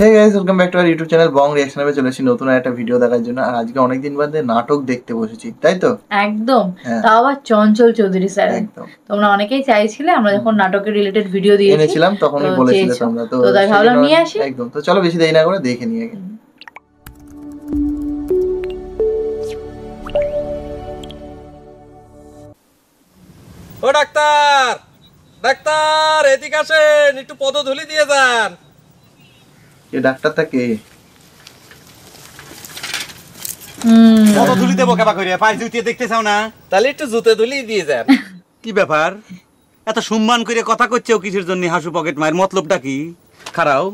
Hey guys, welcome back to our YouTube channel Bong রিঅ্যাকশনে চলে এসেছি নতুন একটা ভিডিও দেখার জন্য। আর আজকে অনেকদিন বাদে নাটক দেখতে বসেছি, তাই তো? একদম, তাও আবার চঞ্চল চৌধুরী স্যার। একদম, তোমরা অনেকেই চাইছিলে আমরা যখন নাটকের রিলেটেড ভিডিও এনেছিলাম তখনই বলেছিলে তোমরা, তো তাই ভাবলাম নিয়ে আসি। একদম, তো চলো বেশি দেরি না করে দেখে নিয়ে আগে। ও ডাক্তার, ডাক্তার এদিকে আসেন, একটু পদধূলি দিয়ে যান। এই ডাক্তারটা কে? পদধূলি দেবো কেবা করে? পায়ে জুতিয়ে দেখতে চাও না? তাহলে একটু জুতে ধুলি দিয়ে যান। কি ব্যাপার, এত সম্মান করে কথা করছেও কিসের জন্য? হাসু পকেট মায়ের মতলবটা কি? খারাও,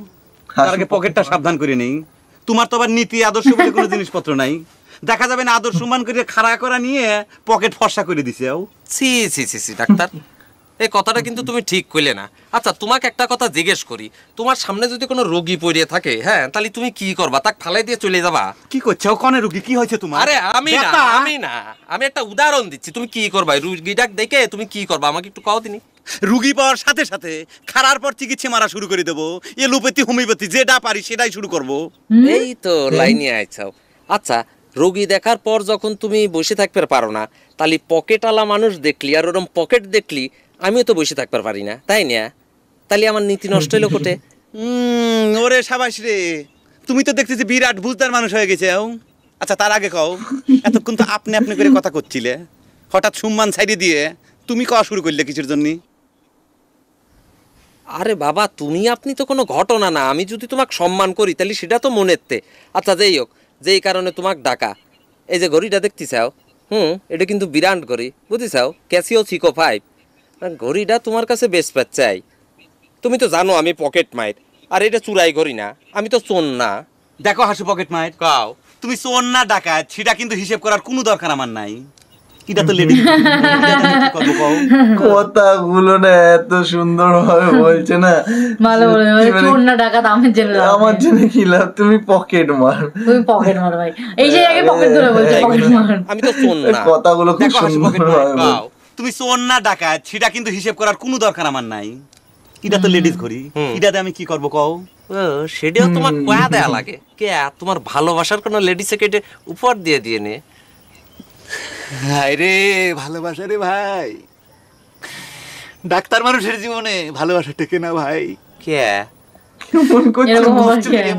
তার আগে পকেটটা সাবধান করে নেই। তোমার তো আবার নীতি আদর্শ বলে কোনো জিনিসপত্র নাই। দেখা যাবে না আদর্শ সম্মান করে খাড়া করা নিয়ে পকেট ফর্সা করে দিছেও। সি সি সি সি ডাক্তার, এই কথাটা কিন্তু তুমি ঠিক কইলে না। আচ্ছা তোমাকে একটা কথা জিজ্ঞেস করি, তোমার সামনে যদি কোনো রোগী পড়ে থাকে, হ্যাঁ, তাহলে তুমি কি করবা? তাকে ফালাই দিয়ে চলে যাবা? কি করছো? কনে রুগী? কি হয়েছে তোমার? আরে আমি না, আমি একটা উদাহরণ দিচ্ছি। তুমি কি করবা? রুগীটাকে দেখে তুমি কি করবা আমাকে একটু কও দিনি। রুগী পাওয়ার সাথে সাথে খাড়ার পর চিকিৎসা মারা শুরু করে দেবো। এলোপ্যাথি, হোমিওপ্যাথি যেটা পারি সেটাই শুরু করবো। এই তো লাইনে আইছাও। আচ্ছা, রোগী দেখার পর যখন তুমি বসে থাকতে পারো না, তাহলে পকেটওয়ালা মানুষ দেখলি আর ওরম পকেট দেখলি আমিও তো বসে থাকতে পারি না, তাই না? তাহলে আমার নীতি নষ্ট হলো কোটে। ওরে সাবাস রে, তুমি তো দেখতেছি বিরাট বুঝদার মানুষ হয়ে গেছে। আচ্ছা তার আগে কও, এতক্ষণ তো আপনি আপনি করে কথা করছিলে, হঠাৎ সম্মান ছাইড়ে দিয়ে তুমি কওয়া শুরু করলে কিসের জন্য? আরে বাবা, তুমি আপনি তো কোনো ঘটনা না। আমি যদি তোমাকে সম্মান করি তাহলে সেটা তো মনেরতে। আচ্ছা যাই হোক, যেই কারণে তোমাকে ডাকা, এই যে ঘড়িটা দেখতে চাও, এটা কিন্তু বিরাট ঘড়ি, বুঝতে চাও? ক্যাসিও সিকো 5। ঘড়িটা তোমার কাছে বেশ চাই। তুমি তো জানো আমি পকেট মাইর, আর এটা চুরাই ঘড়ি না, আমি তো চোর না। দেখো হাসু পকেট মায়ের, কাও তুমি চোর না ডাকাত সেটা কিন্তু হিসেব করার কোনো দরকার আমার নাই। এটা তো লেডি। কথাগুলো না এত সুন্দর ভাবে বলছে না, ভালো বলে চোর না ডাকাত আমার জন্য লাভ। আমার জন্য কি লাভ? তুমি পকেট মার, তুমি পকেট মার ভাই। এই যে আগে পকেট ধরে বলছে পকেট মার। আমি তো চোর না। কথাগুলো খুব সুন্দর ভাবে কাও তুমি চোর না ডাকাত সেটা কিন্তু হিসেব করার কোনো দরকার আমার নাই। এটা তো লেডিস ঘড়ি, এটাতে আমি কি করবো কও? সেটাও তোমার কয়া দেয়া লাগে কে? তোমার ভালোবাসার কোনো লেডিস কেটে উপহার দিয়ে দিয়ে নে। হায় রে ভালোবাসা রে ভাই, ডাক্তার মানুষের জীবনে ভালোবাসা টেকে না ভাই। কে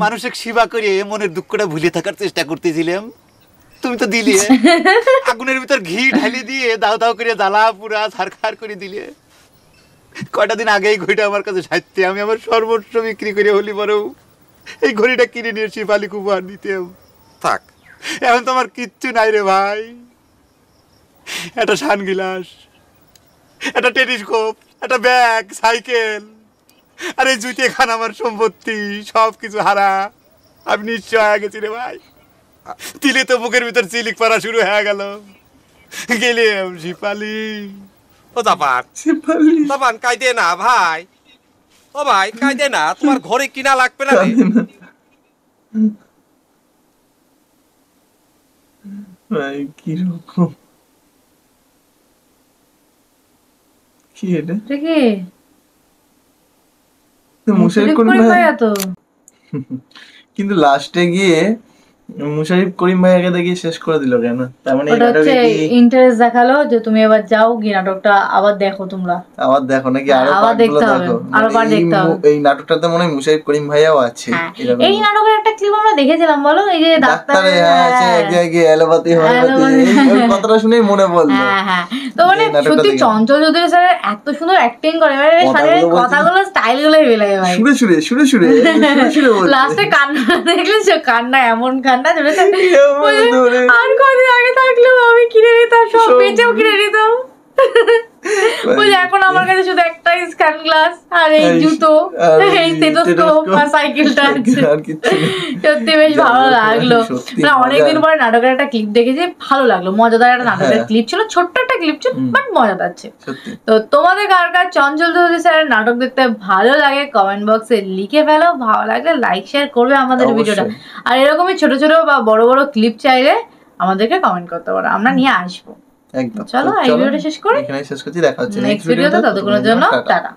মানুষের সেবা করে মনের দুঃখটা ভুলে থাকার চেষ্টা করতেছিলাম, তুমি তো দিলে। আগুনের ভিতর ঘি ঢালি দিয়ে দাও দাও করে জ্বালা পুরা ছারখার করে দিলে। কয়টা দিন আগেই ঘড়িটা আমার কাছে সাজতে, আমি আমার সর্বস্ব বিক্রি করে হলি বড়ও এই ঘড়িটা কিনে নিয়ে শিফালিক উপহার দিতাম। থাক, এখন তো আমার কিচ্ছু নাই রে ভাই। একটা সানগ্লাস, একটা টেলিস্কোপ, একটা ব্যাগ, সাইকেল, আর এই জুতে খান আমার সম্পত্তি সব কিছু হারা। আমি নিশ্চয় হয়ে গেছি রে ভাই। তিলে তো বুকের ভিতর চিলিক পাড়া শুরু হয়ে গেল। গেলাম শিপালি। ও জাপান, জাপান কাইদে না ভাই। ও ভাই কাইদে না, তোমার ঘরে কিনা লাগবে না রে? ভাই কি রকম, কি এটা? কি মুশারিফ করিম ভাই তো, কিন্তু লাস্টে গিয়ে মুশারিফ করিম ভাই আগে দেখি শেষ করে দিল কেন? তার মানে এটা হচ্ছে ইন্টারেস্ট দেখালো যে তুমি এবার যাও গিয়ে নাটকটা আবার দেখো। তোমরা আবার দেখো নাকি? আবার দেখতে হবে, আবার দেখতে হবে। এই নাটকটাতে মনে হয় মুশারিফ করিম ভাইয়াও আছে। এই নাটকের একটা ক্লিপ আমরা দেখেছিলাম, বলো? এই যে ডাক্তার আছে এক জায়গায় এলোপ্যাথি হোমিওপ্যাথি, এই কথাটা শুনেই মনে পড়লো। হ্যাঁ, তো মানে সত্যি চঞ্চল চৌধুরী স্যার এত সুন্দর অ্যাক্টিং করে, মানে কথাগুলো স্টাইলগুলোই বেলায় ভাই। সুরে সুরে লাস্টে কান্না দেখলে, কান্না এমন কান্না আর কদিন আগে থাকলেও আমি কিনে নিতাম, সব বেচেও কিনে নিতাম। এখন আমার কাছে শুধু একটাই স্ক্যান গ্লাস আর এই জুতো, এই স্টেথোস্কোপ আর সাইকেলটা আছে। সত্যি বেশ ভালো লাগলো। অনেকদিন পরে নাটকের একটা ক্লিপ দেখেছি, ভালো লাগলো। মজাদার একটা নাটকের ক্লিপ ছিল, ছোট্ট একটা ক্লিপ ছিল, বাট মজাদার ছিল। তো তোমাদের কার কার চঞ্চল চৌধুরী স্যারের নাটক দেখতে ভালো লাগে কমেন্ট বক্সে লিখে ফেলো। ভালো লাগলে লাইক শেয়ার করবে আমাদের ভিডিওটা। আর এরকমই ছোট ছোট বা বড় বড় ক্লিপ চাইলে আমাদেরকে কমেন্ট করতে পারো, আমরা নিয়ে আসবো। একদম। চলো এই ভিডিওটা শেষ করি, এখানে শেষ করছি। দেখা হচ্ছে নেক্সট ভিডিওতে। ততক্ষণের জন্য টাটা।